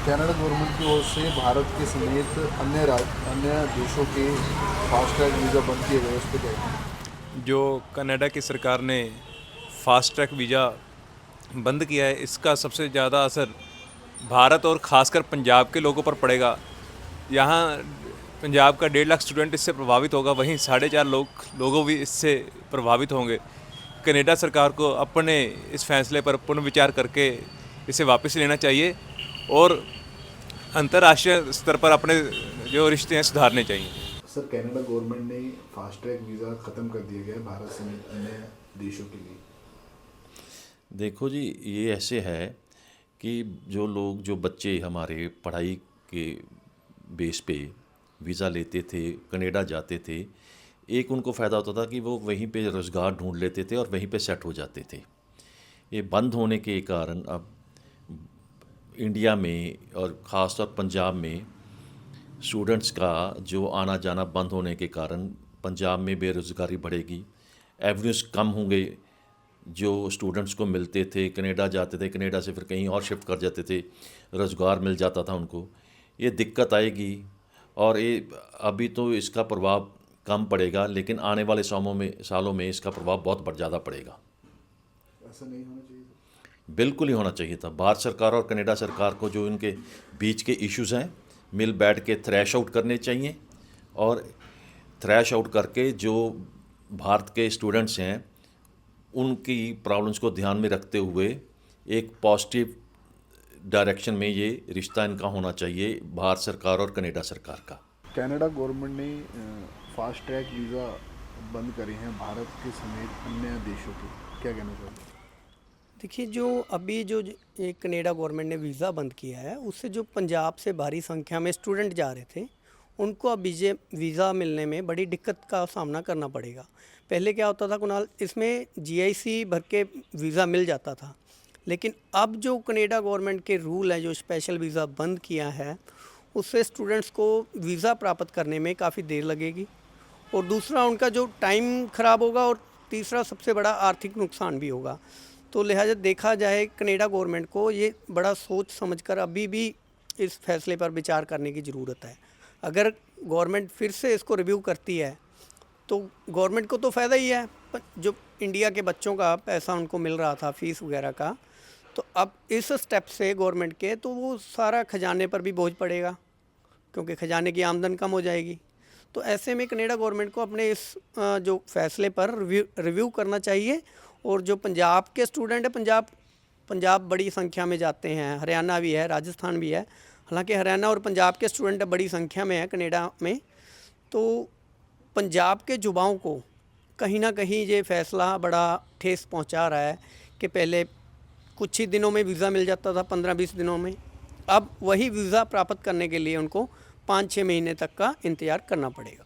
Canada government की ओर से भारत के समेत अन्य देशों के फास्ट ट्रैक वीज़ा बंद किए गए, उस पर क्या है? जो कनाडा की सरकार ने फास्ट ट्रैक वीज़ा बंद किया है, इसका सबसे ज़्यादा असर भारत और ख़ासकर पंजाब के लोगों पर पड़ेगा। यहाँ पंजाब का 1.5 लाख स्टूडेंट इससे प्रभावित होगा, वहीं 4.5 लाख लोगों भी इससे प्रभावित होंगे। कनाडा सरकार को अपने इस फैसले पर पुनर्विचार करके इसे वापस लेना चाहिए और अंतर्राष्ट्रीय स्तर पर अपने जो रिश्ते हैं सुधारने चाहिए। सर, कनाडा गवर्नमेंट ने फास्ट ट्रैक वीज़ा ख़त्म कर दिया गया है भारत समेत अन्य देशों के लिए। देखो जी, ये ऐसे है कि जो बच्चे हमारे पढ़ाई के बेस पे वीज़ा लेते थे, कनाडा जाते थे, एक उनको फ़ायदा होता था कि वो वहीं पे रोज़गार ढूंढ लेते थे और वहीं पे सेट हो जाते थे। ये बंद होने के कारण अब इंडिया में और ख़ास तौर पंजाब में स्टूडेंट्स का जो आना जाना बंद होने के कारण पंजाब में बेरोज़गारी बढ़ेगी, एवेन्यूज़ कम होंगे। जो स्टूडेंट्स को मिलते थे, कनाडा जाते थे, कनाडा से फिर कहीं और शिफ्ट कर जाते थे, रोज़गार मिल जाता था उनको, ये दिक्कत आएगी। और ये अभी तो इसका प्रभाव कम पड़ेगा, लेकिन आने वाले सालों में इसका प्रभाव बहुत ज़्यादा पड़ेगा। ऐसा नहीं होना चाहिए। बिल्कुल ही होना चाहिए था। भारत सरकार और कनाडा सरकार को जो इनके बीच के इश्यूज़ हैं, मिल बैठ के थ्रैश आउट करने चाहिए और थ्रैश आउट करके जो भारत के स्टूडेंट्स हैं उनकी प्रॉब्लम्स को ध्यान में रखते हुए एक पॉजिटिव डायरेक्शन में ये रिश्ता इनका होना चाहिए, भारत सरकार और कनाडा सरकार का। कनाडा गवर्नमेंट ने फास्ट ट्रैक वीज़ा बंद करे हैं भारत के समेत अन्य देशों के, क्या कहना चाहते हैं? देखिए, जो अभी जो एक कनाडा गवर्नमेंट ने वीज़ा बंद किया है, उससे जो पंजाब से भारी संख्या में स्टूडेंट जा रहे थे, उनको अब वीज़ा मिलने में बड़ी दिक्कत का सामना करना पड़ेगा। पहले क्या होता था कुणाल, इसमें जीआईसी भर के वीज़ा मिल जाता था, लेकिन अब जो कनाडा गवर्नमेंट के रूल हैं, जो स्पेशल वीज़ा बंद किया है, उससे स्टूडेंट्स को वीज़ा प्राप्त करने में काफ़ी देर लगेगी और दूसरा उनका जो टाइम ख़राब होगा और तीसरा सबसे बड़ा आर्थिक नुकसान भी होगा। तो लिहाजा देखा जाए, कनाडा गवर्नमेंट को ये बड़ा सोच समझकर अभी भी इस फैसले पर विचार करने की ज़रूरत है। अगर गवर्नमेंट फिर से इसको रिव्यू करती है तो गवर्नमेंट को तो फ़ायदा ही है, पर जो इंडिया के बच्चों का पैसा उनको मिल रहा था फ़ीस वगैरह का, तो अब इस स्टेप से गवर्नमेंट के तो वो सारा खजाने पर भी बोझ पड़ेगा, क्योंकि खजाने की आमदन कम हो जाएगी। तो ऐसे में कनाडा गवर्नमेंट को अपने इस जो फैसले पर रिव्यू करना चाहिए। और जो पंजाब के स्टूडेंट हैं, पंजाब बड़ी संख्या में जाते हैं, हरियाणा भी है, राजस्थान भी है। हालांकि हरियाणा और पंजाब के स्टूडेंट बड़ी संख्या में है कनाडा में, तो पंजाब के युवाओं को कहीं ना कहीं ये फैसला बड़ा ठेस पहुंचा रहा है कि पहले कुछ ही दिनों में वीज़ा मिल जाता था, 15-20 दिनों में। अब वही वीज़ा प्राप्त करने के लिए उनको 5-6 महीने तक का इंतज़ार करना पड़ेगा।